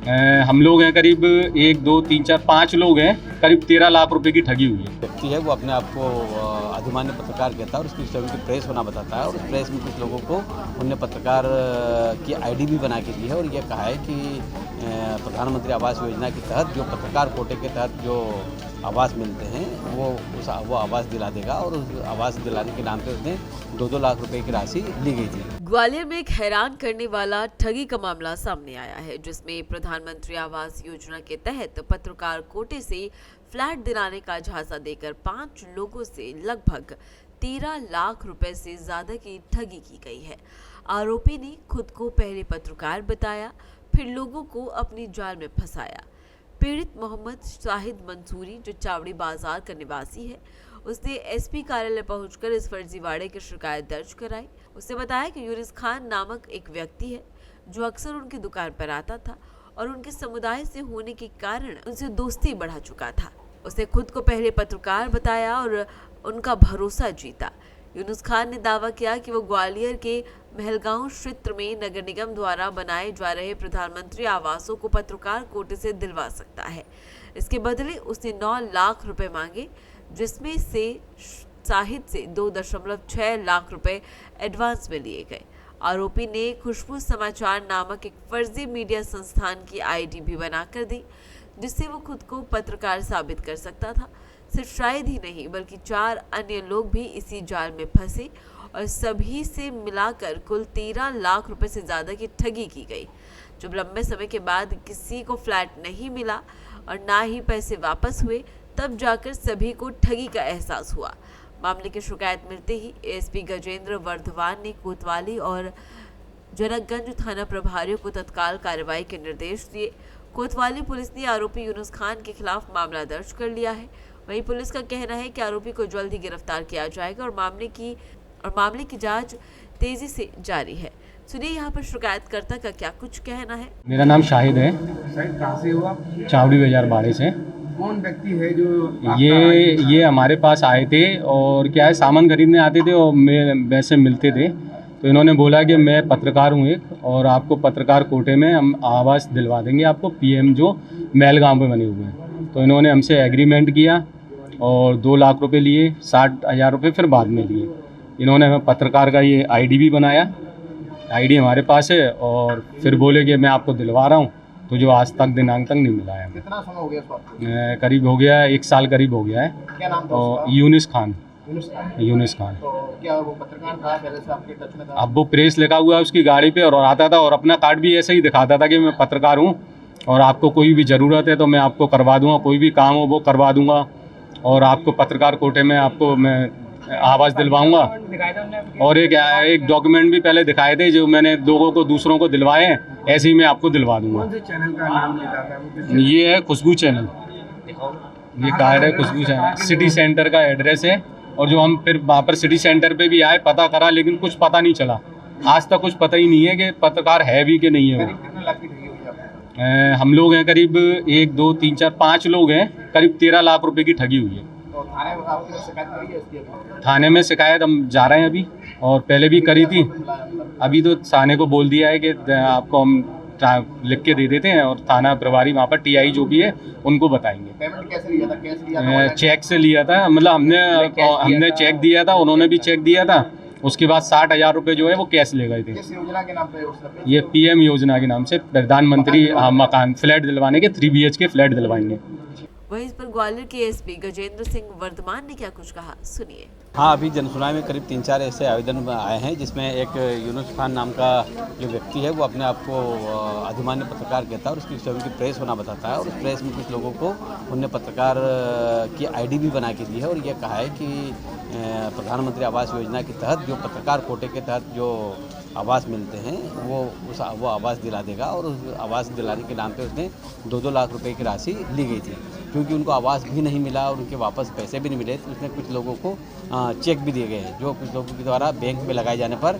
हम लोग हैं करीब 1 2 3 4 5 लोग हैं, करीब 13 लाख रुपए की ठगी हुई है। व्यक्ति है वो अपने आप को अधिमान्य पत्रकार कहता है और उसकी स्वयं की प्रेस होना बताता है और उस प्रेस में कुछ लोगों को उनने पत्रकार की आईडी भी बना के दी है और ये कहा है कि प्रधानमंत्री आवास योजना के तहत जो पत्रकार कोटे के तहत जो आवास मिलते हैं वो आवास दिला देगा और उस आवास दिलाने के नाम पे उसने 2-2 लाख रुपए की राशि ली गई थी। ग्वालियर में एक हैरान करने वाला ठगी का मामला सामने आया है, जिसमें प्रधानमंत्री आवास योजना के तहत पत्रकार कोटे से फ्लैट दिलाने का झांसा देकर 5 लोगों से लगभग 13 लाख रुपए से ज्यादा की ठगी की गई है। आरोपी ने खुद को पहले पत्रकार बताया, फिर लोगों को अपनी जाल में फंसाया। पीड़ित मोहम्मद शाहिद मंसूरी, जो चावड़ी बाजार का निवासी है, उसने एसपी कार्यालय पहुंचकर इस फर्जीवाड़े की शिकायत दर्ज कराई। उसने बताया कि यूनिस खान नामक एक व्यक्ति है जो अक्सर उनकी दुकान पर आता था और उनके समुदाय से होने के कारण उनसे दोस्ती बढ़ा चुका था। उसने खुद को पहले पत्रकार बताया और उनका भरोसा जीता। यूनुस खान ने दावा किया कि वो ग्वालियर के महलगांव क्षेत्र में नगर निगम द्वारा बनाए जा रहे प्रधानमंत्री आवासों को पत्रकार कोटे से दिलवा सकता है। इसके बदले उसने 9 लाख रुपए मांगे, जिसमें से शाहिद से 2.6 लाख रुपए एडवांस में लिए गए। आरोपी ने खुशबू समाचार नामक एक फर्जी मीडिया संस्थान की आईडी भी बनाकर दी, जिससे वो खुद को पत्रकार साबित कर सकता था। सिर्फ शायद ही नहीं बल्कि 4 अन्य लोग भी इसी जाल में फंसे और सभी से मिलाकर कुल 13 लाख रुपए से ज़्यादा की ठगी की गई। जब लंबे समय के बाद किसी को फ्लैट नहीं मिला और ना ही पैसे वापस हुए, तब जाकर सभी को ठगी का एहसास हुआ। मामले की शिकायत मिलते ही एसपी गजेंद्र वर्धमान ने कोतवाली और जनकगंज थाना प्रभारियों को तत्काल कार्रवाई के निर्देश दिए। कोतवाली पुलिस ने आरोपी यूनुस खान के खिलाफ मामला दर्ज कर लिया है। वहीं पुलिस का कहना है कि आरोपी को जल्द ही गिरफ्तार किया जाएगा और मामले की जांच तेजी से जारी है। सुनिए यहाँ पर शिकायतकर्ता का क्या कुछ कहना है। मेरा नाम शाहिद है। शाहिद कहाँ से हो आप? चावड़ी बाजार बाड़े से। कौन व्यक्ति है जो ये हमारे पास आए थे और क्या है, सामान खरीदने आते थे और वैसे मिलते थे। तो इन्होंने बोला कि मैं पत्रकार हूँ एक, और आपको पत्रकार कोटे में हम आवास दिलवा देंगे आपको, पीएम जो महलगांव पे बने हुए हैं। तो इन्होंने हमसे एग्रीमेंट किया और 2 लाख रुपए लिए, 60,000 रुपये फिर बाद में लिए। इन्होंने हमें पत्रकार का ये आईडी भी बनाया, आईडी हमारे पास है, और फिर बोले कि मैं आपको दिलवा रहा हूँ। तो जो आज तक दिनांक तक नहीं मिला है। कितना समय हो गया इसको? करीब हो गया 1 साल करीब हो गया है। क्या नाम था और उसका? यूनिस खान। यूनुस खान। तो क्या वो पत्रकार था पहले से आपके टच में था? अब वो प्रेस लिखा हुआ है उसकी गाड़ी पे और आता था और अपना कार्ड भी ऐसे ही दिखाता था कि मैं पत्रकार हूँ और आपको कोई भी ज़रूरत है तो मैं आपको करवा दूंगा, कोई भी काम हो वो करवा दूंगा, और आपको पत्रकार कोटे में आपको मैं आवास दिलवाऊंगा। और एक डॉक्यूमेंट भी पहले दिखाए थे जो मैंने लोगों को दूसरों को दिलवाए हैं, ऐसे ही मैं आपको दिलवा दूंगा। कौन से चैनल का नाम लेता था वो? ये है खुशबू चैनल, ये कार्ड है खुशबू चैनल। सिटी सेंटर का एड्रेस है, और जो हम फिर वहाँ पर सिटी सेंटर पे भी आए, पता करा, लेकिन कुछ पता नहीं चला। आज तक कुछ पता ही नहीं है कि पत्रकार है भी कि नहीं है वो। कितने लाख की ठगी हुई आपको? हम लोग हैं करीब 1 2 3 4 5 लोग हैं, करीब 13 लाख रुपए की ठगी हुई है। तो थाने में आपने शिकायत करी है इसकी अभी? थाने में शिकायत हम जा रहे हैं अभी, और पहले भी करी थी। अभी तो थाने को बोल दिया है कि आपको हम लिख के दे देते हैं, और थाना प्रभारी वहाँ पर टीआई जो भी है उनको बताएंगे। पेमेंट कैसे लिया था? कैश लिया था? चेक से लिया था, मतलब हमने चेक दिया था, उन्होंने भी चेक दिया था। उसके बाद 60,000 रुपये जो है वो कैश ले गए थे। किस योजना के नाम पे उसने? ये पीएम योजना के नाम से प्रधानमंत्री मकान फ्लैट दिलवाने के 3 BHK फ्लैट दिलवाएंगे। वहीं इस पर ग्वालियर के एसपी गजेंद्र सिंह वर्धमान ने क्या कुछ कहा, सुनिए। हाँ, अभी जनसुनवाई में करीब 3-4 ऐसे आवेदन आए हैं जिसमें एक यूनुस खान नाम का जो व्यक्ति है वो अपने आप को अधिमान्य पत्रकार कहता है और उसकी स्वयं की प्रेस होना बताता है और उस प्रेस में कुछ लोगों को उनने पत्रकार की आईडी भी बना के दी है और ये कहा है कि प्रधानमंत्री आवास योजना के तहत जो पत्रकार कोटे के तहत जो आवास मिलते हैं वो आवास दिला देगा और उस आवास दिलाने के नाम पे उसने 2-2 लाख रुपए की राशि ली गई थी। क्योंकि उनको आवास भी नहीं मिला और उनके वापस पैसे भी नहीं मिले, तो उसने कुछ लोगों को चेक भी दिए गए हैं, जो कुछ लोगों के द्वारा बैंक में लगाए जाने पर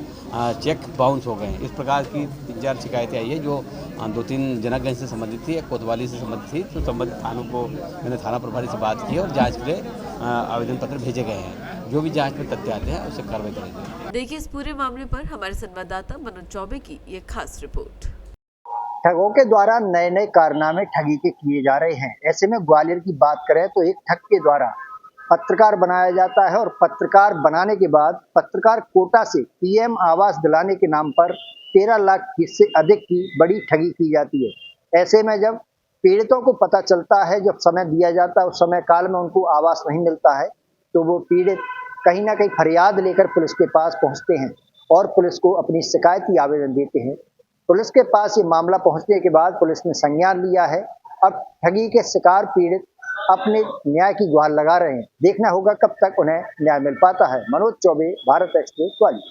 चेक बाउंस हो गए हैं। इस प्रकार की 3-4 शिकायतें आई है जो 2-3 जनकगंज से संबंधित थी, एक कोतवाली से संबंधित थी। तो संबंधित थानों को मैंने थाना प्रभारी से बात की और जाँच के लिए आवेदन पत्र भेजे गए हैं। जो भी जांच में तथ्य आते हैं उससे कार्रवाई करेंगे। देखिए इस पूरे मामले पर हमारे संवाददाता मनोज चौबे की ये खास रिपोर्ट। ठगों के द्वारा नए नए कारनामे ठगी के किए जा रहे हैं। ऐसे में ग्वालियर की बात करें तो एक ठग के द्वारा पत्रकार बनाया जाता है और पत्रकार बनाने के बाद पत्रकार कोटा से पीएम आवास दिलाने के नाम पर 13 लाख से अधिक की बड़ी ठगी की जाती है। ऐसे में जब पीड़ितों को पता चलता है, जब समय दिया जाता है, उस समय काल में उनको आवास नहीं मिलता है, तो वो पीड़ित कहीं ना कहीं फरियाद लेकर पुलिस के पास पहुंचते हैं और पुलिस को अपनी शिकायती आवेदन देते हैं। पुलिस के पास ये मामला पहुंचने के बाद पुलिस ने संज्ञान लिया है। अब ठगी के शिकार पीड़ित अपने न्याय की गुहार लगा रहे हैं। देखना होगा कब तक उन्हें न्याय मिल पाता है। मनोज चौबे, भारत एक्सप्रेस, ग्वालियर।